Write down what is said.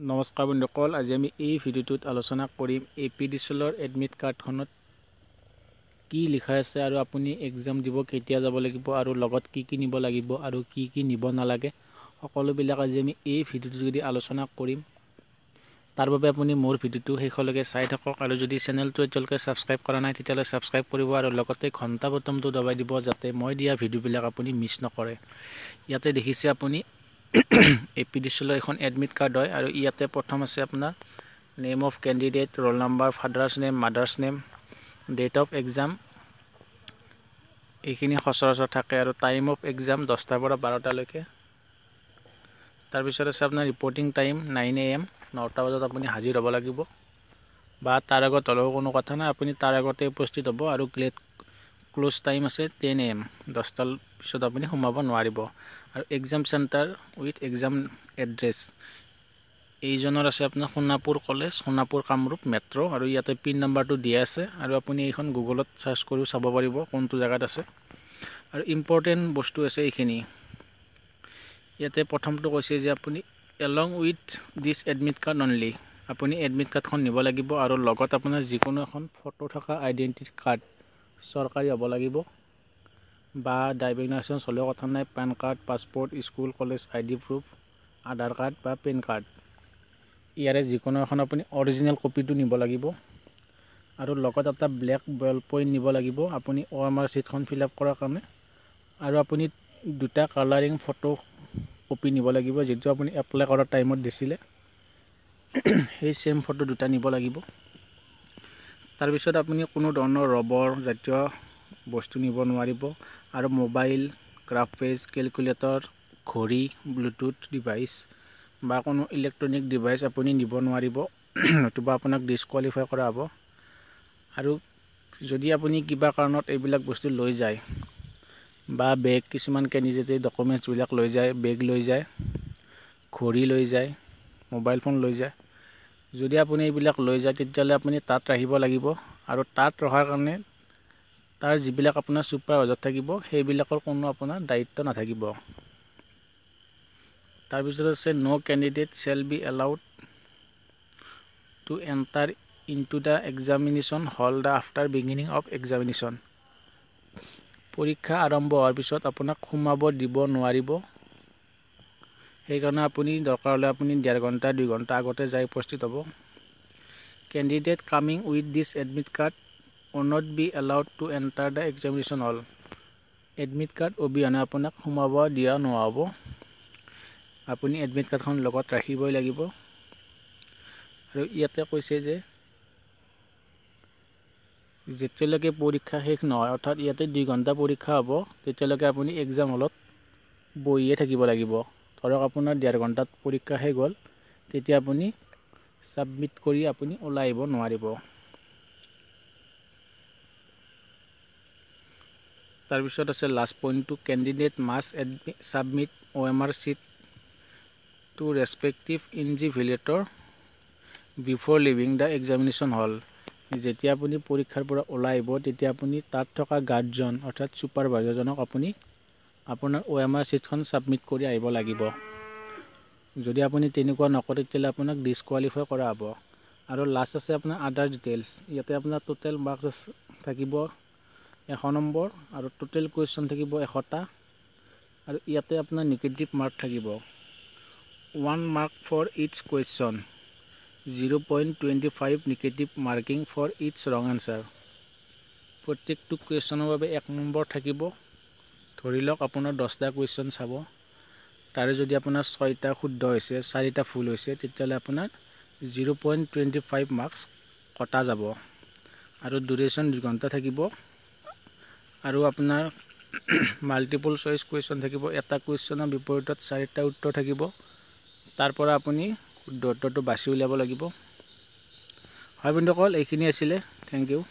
নমস্কাৰ বন্ধুসকল, আজি আমি এই ভিডিঅ'টোত আলোচনা কৰিম এপিডিচিএলৰ এডমিট কাৰ্ডখনত কি লিখা আছে আৰু আপুনি এক্সাম দিব কেতিয়া যাব লাগিব আৰু লগত কি কি নিব লাগিব আৰু কি কি নিব নালাগে সকলোবিলাক আজি আমি এই ভিডিঅ'টোত যদি আলোচনা কৰিম। তাৰ বাবে আপুনি মোৰ ভিডিঅ'টো শেষলৈকে চাই থাকক আৰু যদি চেনেলটো এতিয়ালৈকে ছাবস্ক্ৰাইব কৰা নাই তেতিয়াহ'লে ছাবস্ক্ৰাইব কৰিব আৰু লগতে ঘণ্টা বটনটো দবাই দিব যাতে মই দিয়া ভিডিঅ'বিলাক আপুনি মিছ নকৰে। ইয়াতে দেখিছে আপুনি এপিডিচিএলৰ এখন এডমিট কাৰ্ড হয় আৰু ইয়াতে প্ৰথম আছে আপোনাৰ name of candidate, roll number, father's name, mother's name, date of exam, এইখিনি সচৰাচৰ থাকে আৰু টাইম অফ এক্সাম 10টাৰ পৰা 12টালৈকে। তাৰপিছত আছে আপোনাৰ ৰিপৰ্টিং টাইম 9 AM, 9টা বজাত আপুনি হাজিৰ হ'ব লাগিব বা তাৰ আগত হ'লেও কোনো কথা নাই, আপুনি তাৰ আগতে উপস্থিত হ'ব আৰু ক্লোজ টাইম আছে 10 AM, 10টাৰ পিছত আপুনি সোমাব নোৱাৰিব। আৰু exam centre with exam address এইজনৰ আছে আপোনাৰ সোণাপুৰ কলেজ, সোণাপুৰ কামৰূপ মেট্ৰ' আৰু ইয়াতে পিন নাম্বাৰটো দিয়া আছে আৰু আপুনি এইখন গুগলত চাৰ্চ কৰিও চাব পাৰিব কোনটো জেগাত আছে। আৰু ইম্পৰ্টেণ্ট বস্তু আছে এইখিনি। ইয়াতে প্ৰথমটো কৈছে যে আপুনি along with this admit card only, আপুনি এডমিট কাৰ্ডখন নিব লাগিব আৰু লগত আপোনাৰ যিকোনো এখন ফটো থকা আইডেণ্টিটি কাৰ্ড চৰকাৰী হ'ব লাগিব বা ড্ৰাইভিং লাইচেঞ্চ হ'লেও কথা নাই, PAN card, passport, school college ID proof, Aadhaar card বা পেন কাৰ্ড, ইয়াৰে যিকোনো এখন আপুনি অৰিজিনেল কপিটো নিব লাগিব আৰু লগত এটা ব্লেক বল পইণ্ট নিব লাগিব আপুনি OMR চিটখন ফিল আপ কৰাৰ কাৰণে। আৰু আপুনি দুটা কালাৰিং ফটো কপি নিব লাগিব যিটো আপুনি এপ্লাই কৰাৰ টাইমত দিছিলে সেই ছেম ফটো দুটা নিব লাগিব। তাৰপিছত আপুনি কোনো ধৰণৰ ৰবৰ জাতীয় বস্তু নিব নোৱাৰিব আৰু মোবাইল, গ্ৰাফ পেজ, কেলকুলেটৰ, ঘড়ী, ব্লুটুথ ডিভাইচ বা কোনো ইলেক্ট্ৰনিক ডিভাইচ আপুনি নিব নোৱাৰিব, নতুবা আপোনাক ডিছকুৱালিফাই কৰা হ'ব। আৰু যদি আপুনি কিবা কাৰণত এইবিলাক বস্তু লৈ যায় বা বেগ, কিছুমান কেণ্ডিডেটে ডকুমেণ্টছবিলাক লৈ যায়, বেগ লৈ যায়, ঘড়ী লৈ যায়, মোবাইল ফোন লৈ যায়, যদি আপুনি এইবিলাক লৈ যায় তেতিয়াহ'লে আপুনি তাত ৰাখিব লাগিব আৰু তাত ৰখাৰ কাৰণে তাৰ যিবিলাক আপোনাৰ ছুপাৰভাইজাৰ থাকিব সেইবিলাকৰ কোনো আপোনাৰ দায়িত্ব নাথাকিব। তাৰপিছত আছে no candidate shall be allowed to enter into the examination hall the after beginning of examination, পৰীক্ষা আৰম্ভ হোৱাৰ পিছত আপোনাক সোমাব দিব নোৱাৰিব। সেইকাৰণে আপুনি দৰকাৰ হ'লে আপুনি 1.5 ঘণ্টা 2 ঘণ্টা আগতে যাই উপস্থিত হ'ব। Candidate coming with this admit card will not be allowed to enter the examination hall, admit card অবিহনে আপোনাক সোমাব দিয়া নহ'ব। আপুনি এডমিট কাৰ্ডখন লগত ৰাখিবই লাগিব। আৰু ইয়াতে কৈছে যে যেতিয়ালৈকে পৰীক্ষা শেষ নহয়, অৰ্থাৎ ইয়াতে 2 ঘণ্টা পৰীক্ষা হ'ব, তেতিয়ালৈকে আপুনি এক্সাম হলত বহিয়ে থাকিব লাগিব। ধৰক আপোনাৰ 1.5 ঘণ্টাত পৰীক্ষা শেষ হ'ল, তেতিয়া আপুনি ছাবমিট কৰি আপুনি ওলাই আহিব নোৱাৰিব। তাৰপিছত আছে লাষ্ট পইণ্টটো, candidate must submit OMR sheet to respective invigilator before leaving the examination hall, যেতিয়া আপুনি পৰীক্ষাৰ পৰা ওলাই আহিব তেতিয়া আপুনি তাত থকা গাৰ্ডজন অৰ্থাৎ ছুপাৰভাইজাৰজনক আপুনি আপোনাৰ OMR চিটখন ছাবমিট কৰি আহিব লাগিব। যদি আপুনি তেনেকুৱা নকৰে তেতিয়াহ'লে আপোনাক ডিছকুৱালিফাই কৰা হ'ব। আৰু লাষ্ট আছে আপোনাৰ আদাৰ ডিটেইলছ, ইয়াতে আপোনাৰ টোটেল মাৰ্কছ থাকিব 100 নম্বৰ আৰু টোটেল কুৱেশ্যন থাকিব 100টা আৰু ইয়াতে আপোনাৰ নিগেটিভ মাৰ্ক থাকিব 1 mark for its question, 0.25 negative marking for its wrong answer. প্ৰত্যেকটো কুৱেশ্যনৰ বাবে 1 নম্বৰ থাকিব। ধৰি লওক আপোনাৰ 10টা কুৱেশ্যন চাব, তাৰে যদি আপোনাৰ 6টা শুদ্ধ হৈছে, 4টা ভুল হৈছে, তেতিয়াহ'লে আপোনাৰ 0.25 মাৰ্কছ কটা যাব। আৰু ডিউৰেশ্যন 2 ঘণ্টা থাকিব আৰু আপোনাৰ মাল্টিপল চইচ কুৱেশ্যন থাকিব। এটা কুৱেশ্যনৰ বিপৰীতত 4টা উত্তৰ থাকিব, তাৰ পৰা আপুনি শুদ্ধ উত্তৰটো বাছি উলিয়াব লাগিব। হয় বন্ধুসকল, এইখিনি আছিলে। Thank U.